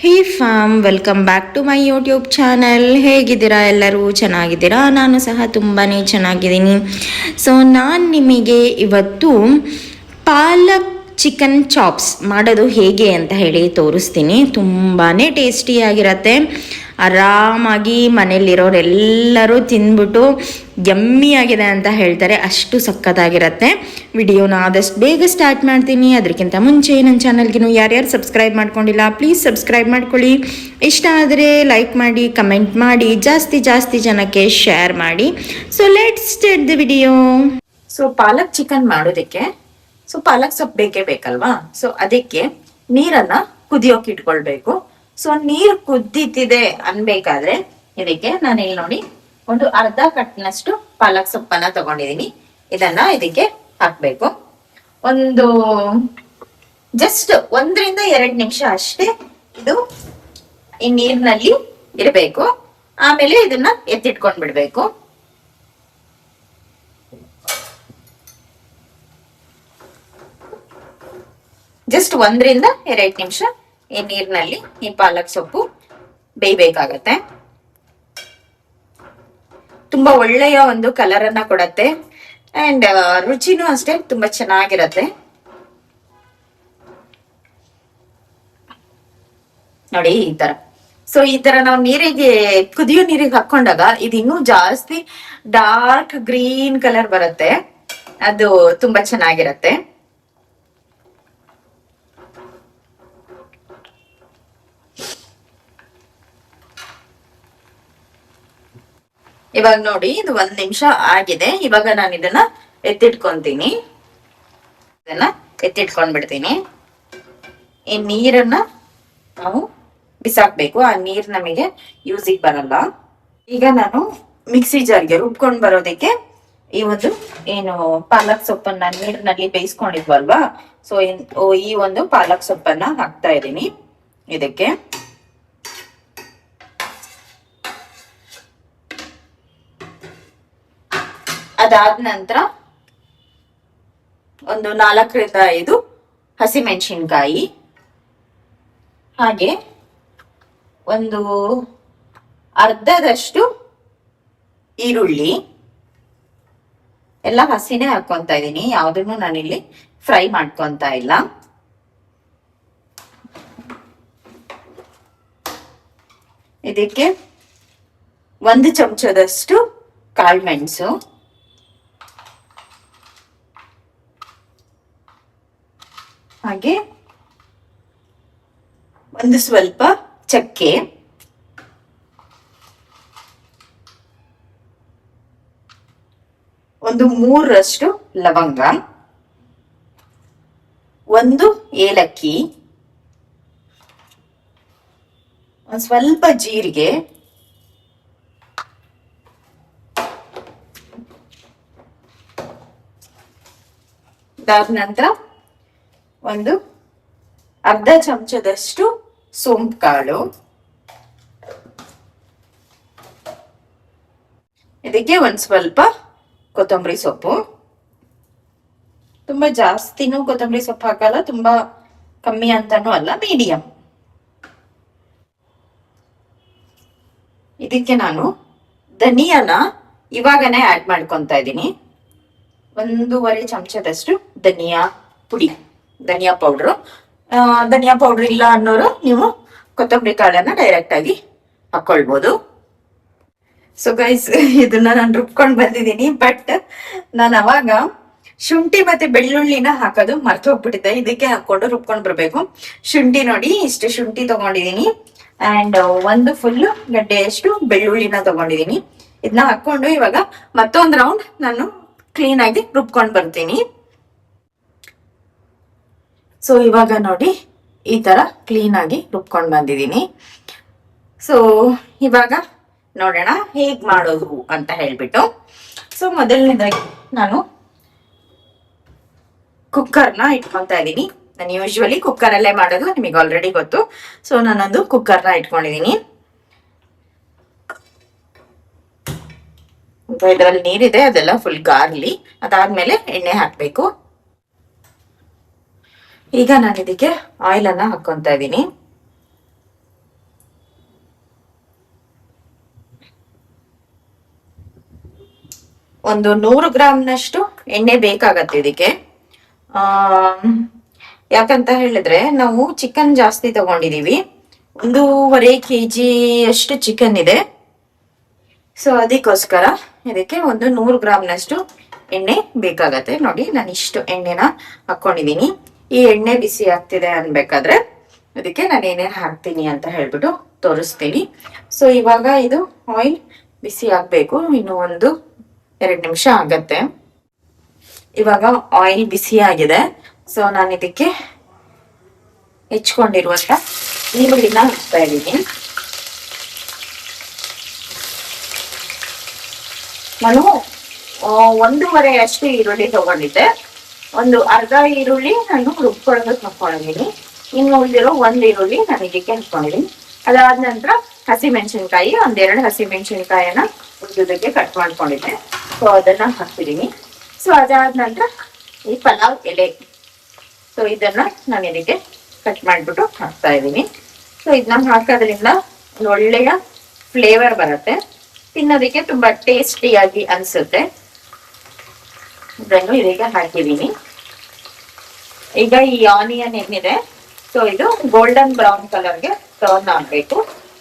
Hey fam, welcome back to my YouTube channel. ಹೇಗಿದ್ದೀರಾ? ಎಲ್ಲರೂ ಚೆನ್ನಾಗಿದ್ದೀರಾ? ನಾನು ಸಹ ತುಂಬಾ ಚೆನ್ನಾಗಿದ್ದೀನಿ. ಸೊ ನಾನು ನಿಮಗೆ ಇವತ್ತು ಪಾಲಕ್ ಚಿಕನ್ ಚಾಪ್ಸ್ ಮಾಡೋದು ಹೇಗೆ ಅಂತ ಹೇಳಿ ತೋರಿಸ್ತೀನಿ. ತುಂಬಾ ಟೇಸ್ಟಿಯಾಗಿರತ್ತೆ. ಆರಾಮಾಗಿ ಮನೇಲಿರೋರೆಲ್ಲರೂ ತಿಂದ್ಬಿಟ್ಟು ಯಮ್ಮಿ ಆಗಿದೆ ಅಂತ ಹೇಳ್ತಾರೆ, ಅಷ್ಟು ಸಖತ್ತಾಗಿರತ್ತೆ. ವಿಡಿಯೋನ ಆದಷ್ಟು ಬೇಗ ಸ್ಟಾರ್ಟ್ ಮಾಡ್ತೀನಿ. ಅದಕ್ಕಿಂತ ಮುಂಚೆ ನನ್ನ ಚಾನಲ್ಗೆ ಯಾರ್ಯಾರು ಸಬ್ಸ್ಕ್ರೈಬ್ ಮಾಡ್ಕೊಂಡಿಲ್ಲ ಪ್ಲೀಸ್ ಸಬ್ಸ್ಕ್ರೈಬ್ ಮಾಡ್ಕೊಳ್ಳಿ. ಇಷ್ಟ ಆದರೆ ಲೈಕ್ ಮಾಡಿ, ಕಮೆಂಟ್ ಮಾಡಿ, ಜಾಸ್ತಿ ಜನಕ್ಕೆ ಶೇರ್ ಮಾಡಿ. So let's start the video. So palak chicken ಮಾಡೋದಕ್ಕೆ ಪಾಲಕ್ ಸೊಪ್ಪು ಬೇಕೇ ಬೇಕಲ್ವಾ? ಸೊ ಅದಕ್ಕೆ ನೀರನ್ನ ಕುದಿಯೋಕೆ ಇಟ್ಕೊಳ್ಬೇಕು. ಸೊ ನೀರು ಕುದ್ದೀತಿದೆ ಅನ್ಬೇಕಾದ್ರೆ ಇದಕ್ಕೆ ನಾನು ಇಲ್ಲಿ ನೋಡಿ ಒಂದು ಅರ್ಧ ಕಟ್ನಷ್ಟು ಪಾಲಕ್ ಸೊಪ್ಪನ್ನ ತಗೊಂಡಿದೀನಿ. ಇದನ್ನ ಇದಕ್ಕೆ ಹಾಕ್ಬೇಕು. ಒಂದು ಜಸ್ಟ್ 1-2 ನಿಮಿಷ ಅಷ್ಟೇ ಇದು ಈ ನೀರಿನಲ್ಲಿ ಇರಬೇಕು. ಆಮೇಲೆ ಇದನ್ನ ಎತ್ತಿಟ್ಕೊಂಡ್ ಬಿಡ್ಬೇಕು. ಜಸ್ಟ್ 1-2 ನಿಮಿಷ ಈ ನೀರಿನಲ್ಲಿ ಈ ಪಾಲಕ್ ಸೊಪ್ಪು ಬೇಯಬೇಕಾಗತ್ತೆ. ತುಂಬಾ ಒಳ್ಳೆಯ ಒಂದು ಕಲರ್ ಅನ್ನ ಕೊಡತ್ತೆ ಅಂಡ್ ರುಚಿನೂ ಅಷ್ಟೇ ತುಂಬಾ ಚೆನ್ನಾಗಿರತ್ತೆ. ನೋಡಿ ಈ ತರ. ಸೊ ಈ ತರ ನಾವು ಕುದಿಯೋ ನೀರಿಗೆ ಹಾಕೊಂಡಾಗ ಇದು ಇನ್ನೂ ಜಾಸ್ತಿ ಡಾರ್ಕ್ ಗ್ರೀನ್ ಕಲರ್ ಬರುತ್ತೆ. ಅದು ತುಂಬಾ ಚೆನ್ನಾಗಿರತ್ತೆ. ಇವಾಗ ನೋಡಿ ಇದು 1 ನಿಮಿಷ ಆಗಿದೆ. ಇವಾಗ ನಾನು ಇದನ್ನ ಎತ್ತಿಟ್ಕೊಂತೀನಿ. ಇದನ್ನ ಎತ್ತಿಟ್ಕೊಂಡ್ಬಿಡ್ತೀನಿ. ಈ ನೀರನ್ನ ನಾವು ಬಿಸಾಕ್ಬೇಕು. ಆ ನೀರ್ ನಮಗೆ ಯೂಸಿಗೆ ಬರಲ್ಲ. ಈಗ ನಾನು ಮಿಕ್ಸಿ ಜಾರ್ಗೆ ರುಬ್ಕೊಂಡ್ ಬರೋದಕ್ಕೆ ಈ ಒಂದು ಏನು ಪಾಲಕ್ ಸೊಪ್ಪನ್ನ ನೀರಿನಲ್ಲಿ ಬೇಯಿಸ್ಕೊಂಡಿದ್ವಲ್ವಾ, ಸೊ ಈ ಒಂದು ಪಾಲಕ್ ಸೊಪ್ಪನ್ನ ಹಾಕ್ತಾ ಇದ್ದೀನಿ ಇದಕ್ಕೆ. ಅದಾದ ನಂತರ ಒಂದು 4-5 ಹಸಿಮೆಣಸಿನ್ಕಾಯಿ, ಹಾಗೆ ಒಂದು ಅರ್ಧದಷ್ಟು ಈರುಳ್ಳಿ, ಎಲ್ಲ ಹಸಿನೇ ಹಾಕೊಂತ ಇದ್ದೀನಿ. ಯಾವುದನ್ನು ನಾನಿಲ್ಲಿ ಫ್ರೈ ಮಾಡ್ಕೊಂತ ಇಲ್ಲ. ಇದಕ್ಕೆ 1 ಚಮಚದಷ್ಟು ಕಾಳುಮೆಣಸು, ಹಾಗೆ ಒಂದು ಸ್ವಲ್ಪ ಚಕ್ಕೆ, ಒಂದು 3 ಲವಂಗ, 1 ಏಲಕ್ಕಿ, ಒಂದು ಸ್ವಲ್ಪ ಜೀರಿಗೆ, ಅದಾದ ನಂತರ ಒಂದು ಅರ್ಧ ಚಮಚದಷ್ಟು ಸೋಂಪು ಕಾಳು, ಇದಕ್ಕೆ ಒಂದು ಸ್ವಲ್ಪ ಕೊತ್ತಂಬರಿ ಸೊಪ್ಪು. ತುಂಬಾ ಜಾಸ್ತಿನೂ ಕೊತ್ತಂಬರಿ ಸೊಪ್ಪು ಹಾಕಲ್ಲ, ತುಂಬಾ ಕಮ್ಮಿ ಅಂತಾನೂ ಅಲ್ಲ, ಮೀಡಿಯಂ. ಇದಕ್ಕೆ ನಾನು ಧನಿಯಾನ ಇವಾಗನೇ ಆಡ್ ಮಾಡ್ಕೊಂತ ಇದ್ದೀನಿ. 1.5 ಚಮಚದಷ್ಟು ಧನಿಯಾ ಪುಡಿ, ಧನಿಯಾ ಪೌಡ್ರು. ಧನಿಯಾ ಪೌಡ್ರ್ ಇಲ್ಲ ಅನ್ನೋರು ನೀವು ಕೊತ್ತಂಬರಿ ಕಾಳನ್ನ ಡೈರೆಕ್ಟ್ ಆಗಿ ಹಾಕೊಳ್ಬೋದು. ಸೊ ಗೈಸ್, ಇದನ್ನ ನಾನು ರುಬ್ಕೊಂಡ್ ಬಂದಿದ್ದೀನಿ. ಬಟ್ ನಾನು ಅವಾಗ ಶುಂಠಿ ಮತ್ತೆ ಬೆಳ್ಳುಳ್ಳಿನ ಹಾಕೋದು ಮರ್ತು ಹೋಗ್ಬಿಟ್ಟಿದ್ದೆ. ಇದಕ್ಕೆ ಹಾಕೊಂಡು ರುಬ್ಕೊಂಡ್ ಬರ್ಬೇಕು. ಶುಂಠಿ ನೋಡಿ, ಇಷ್ಟು ಶುಂಠಿ ತಗೊಂಡಿದೀನಿ ಅಂಡ್ ಒಂದು ಫುಲ್ ಗಡ್ಡೆಯಷ್ಟು ಬೆಳ್ಳುಳ್ಳಿನ ತಗೊಂಡಿದೀನಿ. ಇದನ್ನ ಹಾಕೊಂಡು ಇವಾಗ ಮತ್ತೊಂದು ರೌಂಡ್ ನಾನು ಕ್ಲೀನ್ ಆಗಿ ರುಬ್ಕೊಂಡ್ ಬರ್ತೀನಿ. ಸೊ ಇವಾಗ ನೋಡಿ ಈ ತರ ಕ್ಲೀನ್ ಆಗಿ ರುಬ್ಕೊಂಡ್ ಬಂದಿದ್ದೀನಿ. ಸೊ ಇವಾಗ ನೋಡೋಣ ಹೇಗ್ ಮಾಡೋದು ಅಂತ ಹೇಳ್ಬಿಟ್ಟು. ಸೊ ಮೊದಲನೇದಾಗಿ ನಾನು ಕುಕ್ಕರ್ನ ಇಟ್ಕೊಂತಾ ಇದ್ದೀನಿ. ನಾನು ಯೂಶುವಲಿ ಕುಕ್ಕರ್ ಅಲ್ಲೇ ಮಾಡೋದು, ನಿಮಗೆ ಆಲ್ರೆಡಿ ಗೊತ್ತು. ಸೊ ನಾನೊಂದು ಕುಕ್ಕರ್ನ ಇಟ್ಕೊಂಡಿದ್ದೀನಿ. ಇದರಲ್ಲಿ ನೀರಿದೆ, ಅದೆಲ್ಲ ಫುಲ್ ಗಾರ್ಲಿ. ಅದಾದ್ಮೇಲೆ ಎಣ್ಣೆ ಹಾಕ್ಬೇಕು. ಈಗ ನಾನು ಇದಕ್ಕೆ ಆಯಿಲ್ ಅನ್ನ ಹಾಕೊಂತ ಇದ್ದೀನಿ. ಒಂದು 100 ಗ್ರಾಮ್ನಷ್ಟು ಎಣ್ಣೆ ಬೇಕಾಗತ್ತೆ ಇದಕ್ಕೆ. ಆ ಯಾಕಂತ ಹೇಳಿದ್ರೆ ನಾವು ಚಿಕನ್ ಜಾಸ್ತಿ ತಗೊಂಡಿದೀವಿ, 1.5 kg ಅಷ್ಟು ಚಿಕನ್ ಇದೆ. ಸೊ ಅದಕ್ಕೋಸ್ಕರ ಇದಕ್ಕೆ ಒಂದು 100 ಗ್ರಾಮ್ನಷ್ಟು ಎಣ್ಣೆ ಬೇಕಾಗತ್ತೆ. ನೋಡಿ ನಾನು ಇಷ್ಟು ಎಣ್ಣೆನ ಹಾಕೊಂಡಿದೀನಿ. ಈ ಎಣ್ಣೆ ಬಿಸಿ ಆಗ್ತಿದೆ ಅನ್ಬೇಕಾದ್ರೆ ಅದಕ್ಕೆ ನಾನು ಏನೇನು ಹಾಕ್ತೀನಿ ಅಂತ ಹೇಳ್ಬಿಟ್ಟು ತೋರಿಸ್ತೀನಿ. ಸೊ ಇವಾಗ ಇದು ಆಯಿಲ್ ಬಿಸಿ ಆಗ್ಬೇಕು, ಇನ್ನು 1-2 ನಿಮಿಷ ಆಗತ್ತೆ. ಇವಾಗ ಆಯಿಲ್ ಬಿಸಿ ಆಗಿದೆ. ಸೊ ನಾನು ಇದಕ್ಕೆ ಹೆಚ್ಕೊಂಡಿರುವಂತ ಈರುಳ್ಳಿನ ಹಾಕ್ತಾ ಇದ್ದೀನಿ. ನಾನು 1.5 ಅಷ್ಟು ಈರುಳ್ಳಿ ತಗೊಂಡಿದ್ದೆ. ಒಂದು ಅರ್ಧ ಈರುಳ್ಳಿ ನಾನು ರುಬ್ಕೊಳ್ಳೋದಕ್ಕೆ ಹಾಕೊಂಡಿದ್ದೀನಿ. ಇನ್ನು ಉಳಿದಿರೋ 1 ಈರುಳ್ಳಿ ನಾನು ಇದಕ್ಕೆ ಹಾಕೊಂಡಿದ್ದೀನಿ. ಅದಾದ ನಂತರ ಹಸಿಮೆಣಸಿನ್ಕಾಯಿ, 2 ಹಸಿಮೆಣಸಿನ್ಕಾಯನ್ನ ಉದ್ದುದಕ್ಕೆ ಕಟ್ ಮಾಡ್ಕೊಂಡಿದ್ದೆ. ಸೊ ಅದನ್ನ ಹಾಕ್ತಿದ್ದೀನಿ. ಸೊ ಅದಾದ ನಂತರ ಈ ಪಲಾವ್ ಎಲೆ, ಸೊ ಇದನ್ನ ನಾನು ಇದಕ್ಕೆ ಕಟ್ ಮಾಡ್ಬಿಟ್ಟು ಹಾಕ್ತಾ ಇದ್ದೀನಿ. ಸೊ ಇದನ್ನ ಹಾಕೋದ್ರಿಂದ ಒಂದು ಒಳ್ಳೆಯ ಫ್ಲೇವರ್ ಬರುತ್ತೆ, ತಿನ್ನೋದಕ್ಕೆ ತುಂಬಾ ಟೇಸ್ಟಿಯಾಗಿ ಅನ್ಸುತ್ತೆ. ಇದನ್ನು ಇದಕ್ಕೆ ಹಾಕಿದ್ದೀನಿ. ಈಗ ಈ ಆನಿಯನ್ ಏನಿದೆ, ಸೊ ಇದು ಗೋಲ್ಡನ್ ಬ್ರೌನ್ ಕಲರ್ಗೆ ಟರ್ನ್ ಆಗ್ಬೇಕು.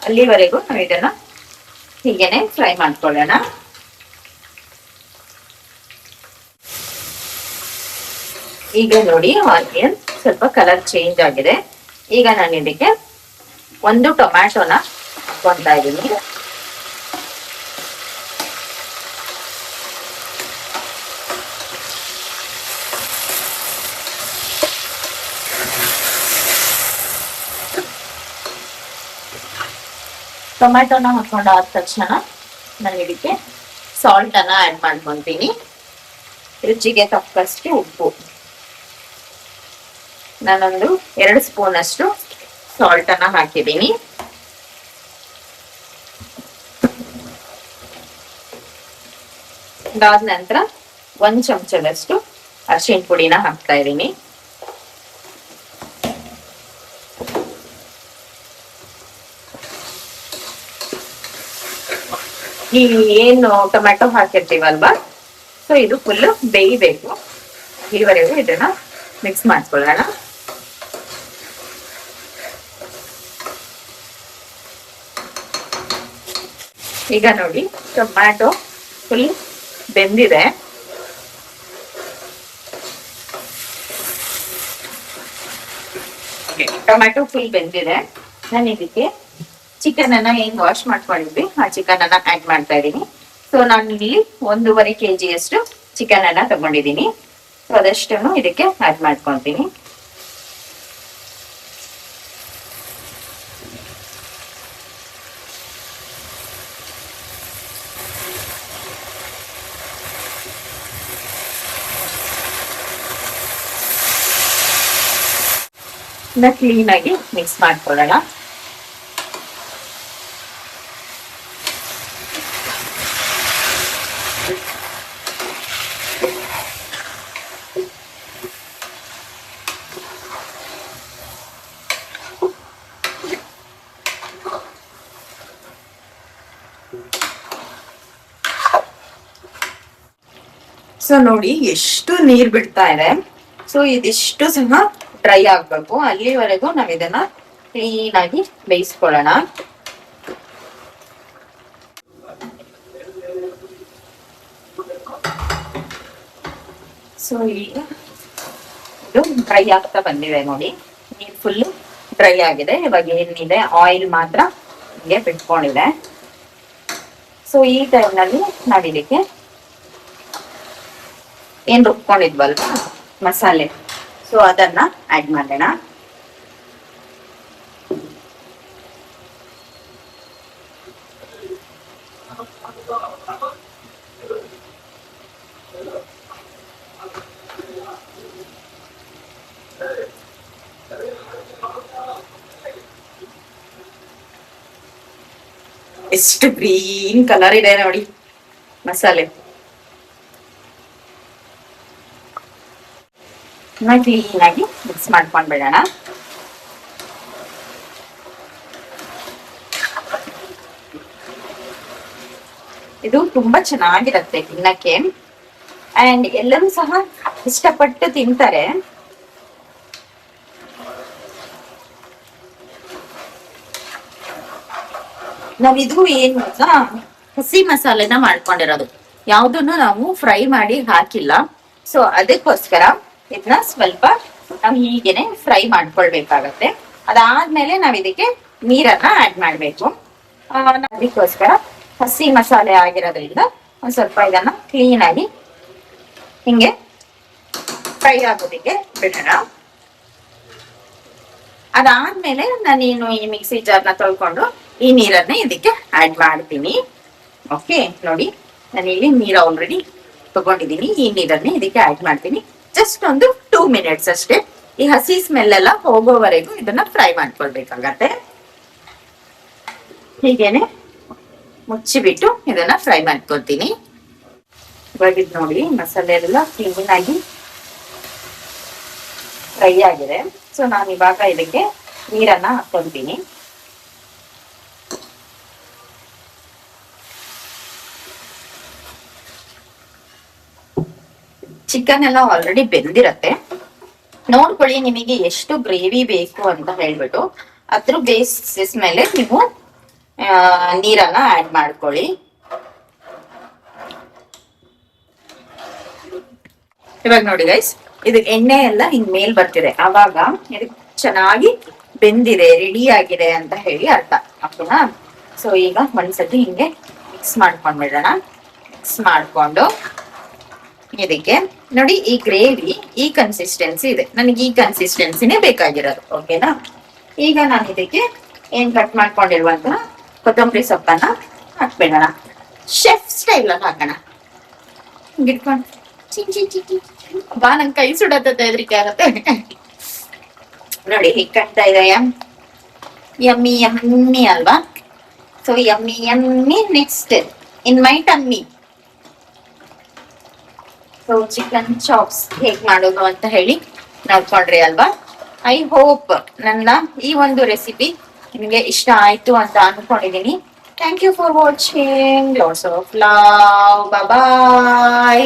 ಅಲ್ಲಿವರೆಗೂ ನಾವು ಇದನ್ನ ಹೀಗೇನೆ ಫ್ರೈ ಮಾಡ್ಕೊಳ್ಳೋಣ. ಈಗ ನೋಡಿ ಆನಿಯನ್ ಸ್ವಲ್ಪ ಕಲರ್ ಚೇಂಜ್ ಆಗಿದೆ. ಈಗ ನಾನು ಇದಕ್ಕೆ 1 ಟೊಮ್ಯಾಟೊನ ಹಾಕ್ಕೊಂತಾ ಇದ್ದೀನಿ. ಟೊಮ್ಯಾಟೊನ ಹಾಕೊಂಡಾದ ತಕ್ಷಣ ನಾನು ಇದಕ್ಕೆ ಸಾಲ್ಟ್ ಅನ್ನ ಆಡ್ ಮಾಡ್ಕೊಂತೀನಿ. ರುಚಿಗೆ ತಕ್ಕಷ್ಟು ಉಪ್ಪು, ನಾನೊಂದು 2 ಸ್ಪೂನ್ ಅಷ್ಟು ಸಾಲ್ಟ್ ಅನ್ನ ಹಾಕಿದ್ದೀನಿ. ಅದಾದ ನಂತರ 1 ಚಮಚದಷ್ಟು ಅರಿಶಿನ ಪುಡಿನ ಹಾಕ್ತಾ ಇದ್ದೀನಿ. ಈ ಏನು ಟೊಮ್ಯಾಟೊ ಹಾಕಿರ್ತೀವಲ್ವಾ, ಸೊ ಇದು ಫುಲ್ ಬೇಯಬೇಕು. ಇಲ್ಲಿವರೆಗೂ ಇದನ್ನ ಮಿಕ್ಸ್ ಮಾಡ್ಕೊಳ್ಳೋಣ. ಈಗ ನೋಡಿ ಟೊಮ್ಯಾಟೊ ಫುಲ್ ಬೆಂದಿದೆ. ಟೊಮ್ಯಾಟೊ ಫುಲ್ ಬೆಂದಿದೆ. ನಾನು ಇದಕ್ಕೆ ಚಿಕನ್ ಅನ್ನ ಏನ್ ವಾಶ್ ಮಾಡ್ಕೊಂಡಿದ್ವಿ ಆ ಚಿಕನ್ ಅನ್ನ ಆಡ್ ಮಾಡ್ತಾ ಇದ್ದೀನಿ. ಸೊ ನಾನು ಇಲ್ಲಿ 1.5 kg ಅಷ್ಟು ಚಿಕನ್ ಅನ್ನ ತಗೊಂಡಿದ್ದೀನಿ. ಸೊ ಅದಷ್ಟನ್ನು ಇದಕ್ಕೆ ಆಡ್ ಮಾಡ್ಕೊಂತೀನಿ. ಕ್ಲೀನ್ ಆಗಿ ಮಿಕ್ಸ್ ಮಾಡ್ಕೊಳ್ಳೋಣ. ಸೊ ನೋಡಿ ಎಷ್ಟು ನೀರ್ ಬಿಡ್ತಾ ಇದೆ. ಸೊ ಇದಿಷ್ಟು ಸಹ ಡ್ರೈ ಆಗ್ಬೇಕು. ಅಲ್ಲಿವರೆಗೂ ನಾವ್ ಇದನ್ನ ಕ್ಲೀನ್ ಆಗಿ ಬೇಯಿಸ್ಕೊಳ್ಳೋಣ. ಸೊ ಈಗ ಇದು ಡ್ರೈ ಆಗ್ತಾ ಬಂದಿದೆ ನೋಡಿ, ನೀರ್ ಫುಲ್ ಡ್ರೈ ಆಗಿದೆ. ಇವಾಗ ಏನಿದೆ ಆಯಿಲ್ ಮಾತ್ರ ಹಿಂಗೆ ಬಿಟ್ಕೊಂಡಿದೆ. ಸೊ ಈ ಟೈಮ್ನಲ್ಲಿ ನಾವಿದಕ್ಕೆ ಏನ್ ರುಬ್ಕೊಂಡಿದ್ವಲ್ವಾ ಮಸಾಲೆ, ಸೊ ಅದನ್ನ ಆಡ್ ಮಾಡೋಣ. ಎಷ್ಟು ಗ್ರೀನ್ ಕಲರ್ ಇದೆ ನೋಡಿ ಮಸಾಲೆ. ಕ್ಲೀನ್ ಆಗಿ ಮಿಕ್ಸ್ ಮಾಡ್ಕೊಂಡ್ಬಿಡೋಣ. ಇದು ತುಂಬಾ ಚೆನ್ನಾಗಿರತ್ತೆ ತಿನ್ನಕ್ಕೆ. ಅಂಡ್ ಎಲ್ಲರೂ ಸಹ ಇಷ್ಟಪಟ್ಟು ತಿಂತಾರೆ. ನಾವಿದು ಏನ್ ಗೊತ್ತಾ, ಹಸಿ ಮಸಾಲೆನ ಮಾಡ್ಕೊಂಡಿರೋದು, ಯಾವ್ದನ್ನು ನಾವು ಫ್ರೈ ಮಾಡಿ ಹಾಕಿಲ್ಲ. ಸೊ ಅದಕ್ಕೋಸ್ಕರ ಇದನ್ನ ಸ್ವಲ್ಪ ನಾವು ಹೀಗೇನೆ ಫ್ರೈ ಮಾಡ್ಕೊಳ್ಬೇಕಾಗತ್ತೆ. ಅದಾದ್ಮೇಲೆ ನಾವ್ ಇದಕ್ಕೆ ನೀರನ್ನ ಆಡ್ ಮಾಡ್ಬೇಕು. ಅದಕ್ಕೋಸ್ಕರ ಹಸಿ ಮಸಾಲೆ ಆಗಿರೋದ್ರಿಂದ ಒಂದ್ ಸ್ವಲ್ಪ ಇದನ್ನ ಕ್ಲೀನ್ ಆಗಿ ಹಿಂಗೆ ಫ್ರೈ ಆಗೋದಿಕ್ಕೆ ಬಿಡೋಣ. ಅದಾದ್ಮೇಲೆ ನಾನೇನು ಈ ಮಿಕ್ಸಿ ಜಾರ್ನ ತೊಳ್ಕೊಂಡು ಈ ನೀರನ್ನ ಇದಕ್ಕೆ ಆಡ್ ಮಾಡ್ತೀನಿ. ಓಕೆ, ನೋಡಿ ನಾನಿಲ್ಲಿ ನೀರು ಆಲ್ರೆಡಿ ತಗೊಂಡಿದ್ದೀನಿ. ಈ ನೀರನ್ನ ಇದಕ್ಕೆ ಆಡ್ ಮಾಡ್ತೀನಿ. ಜಸ್ಟ್ ಒಂದು 2 ಮಿನಿಟ್ಸ್ ಅಷ್ಟೇ. ಈ ಹಸಿ ಸ್ಮೆಲ್ ಎಲ್ಲ ಹೋಗೋವರೆಗೂ ಇದನ್ನ ಫ್ರೈ ಮಾಡ್ಕೊಳ್ಬೇಕಾಗತ್ತೆ. ಹೀಗೇನೆ ಮುಚ್ಚಿಬಿಟ್ಟು ಇದನ್ನ ಫ್ರೈ ಮಾಡ್ಕೊತೀನಿ. ಇವಾಗ ಇದು ನೋಡಿ ಮಸಾಲೆ ಎಲ್ಲ ಕ್ಲೀನ್ ಆಗಿ ಫ್ರೈ ಆಗಿದೆ. ಸೊ ನಾನು ಇವಾಗ ಇದಕ್ಕೆ ನೀರನ್ನ ಹಾಕೊಂತೀನಿ. ಚಿಕನ್ ಎಲ್ಲ ಆಲ್ರೆಡಿ ಬೆಂದಿರತ್ತೆ. ನೋಡ್ಕೊಳ್ಳಿ ನಿಮಗೆ ಎಷ್ಟು ಗ್ರೇವಿ ಬೇಕು ಅಂತ ಹೇಳ್ಬಿಟ್ಟು ಅದ್ರ ಬೇಸಿಸ್ ಮೇಲೆ ನೀವು ನೀರನ್ನ ಆಡ್ ಮಾಡ್ಕೊಳ್ಳಿ. ಇವಾಗ ನೋಡಿ ಗೈಸ್, ಇದು ಎಣ್ಣೆ ಎಲ್ಲ ಹಿಂಗ್ ಮೇಲ್ ಬರ್ತಿದೆ, ಅವಾಗ ಇದಕ್ಕೆ ಚೆನ್ನಾಗಿ ಬೆಂದಿದೆ, ರೆಡಿ ಆಗಿದೆ ಅಂತ ಹೇಳಿ ಅರ್ಥ. ಓಕೆನಾ? ಸೊ ಈಗ ಒಂದ್ಸತಿ ಹಿಂಗೆ ಮಿಕ್ಸ್ ಮಾಡ್ಕೊಂಡ್ಬಿಡೋಣ. ಮಿಕ್ಸ್ ಮಾಡ್ಕೊಂಡು ಇದಕ್ಕೆ ನೋಡಿ, ಈ ಗ್ರೇವಿ ಈ ಕನ್ಸಿಸ್ಟೆನ್ಸಿ ಇದೆ, ನನಗೆ ಈ ಕನ್ಸಿಸ್ಟೆನ್ಸಿನೇ ಬೇಕಾಗಿರೋದು. ಓಕೆನಾ? ಈಗ ನಾನು ಇದಕ್ಕೆ ಏನ್ ಕಟ್ ಮಾಡ್ಕೊಂಡಿರುವಂತಹ ಕೊತ್ತಂಬರಿ ಸೊಪ್ಪನ್ನ ಹಾಕ್ಬಿಡೋಣ. ಶೆಫ್ ಸ್ಟೈಲ್ ಅಲ್ಲಿ ಹಾಕೋಣ. ಹಿಂಗಿಟ್ಕೊಂಡು ಬಾ, ನನ್ ಕೈ ಸುಡತ್ತೆ, ಹೆದರಿಕೆ ಆಗತ್ತೆ. ನೋಡಿ ಹೀಗ್ ಕಟ್ತಾ ಇದೆ. ಯಮ್ಮಿ ಯಮ್ಮಿ ಅಲ್ವಾ? So yummy yummy. ನೆಕ್ಸ್ಟ್ ಇನ್ ಮೈ ಟಮ್ಮಿ. ಸೊ ಚಿಕನ್ ಚಾಪ್ಸ್ ಹೇಗ್ ಮಾಡೋದು ಅಂತ ಹೇಳಿ ನೋಡ್ಕೊಂಡ್ರಿ ಅಲ್ವಾ? ಐ ಹೋಪ್ ನನ್ನ ಈ ಒಂದು ರೆಸಿಪಿ ನಿಮಗೆ ಇಷ್ಟ ಆಯ್ತು ಅಂತ ಅನ್ಕೊಂಡಿದೀನಿ. Thank you for watching. Lots of love. Bye.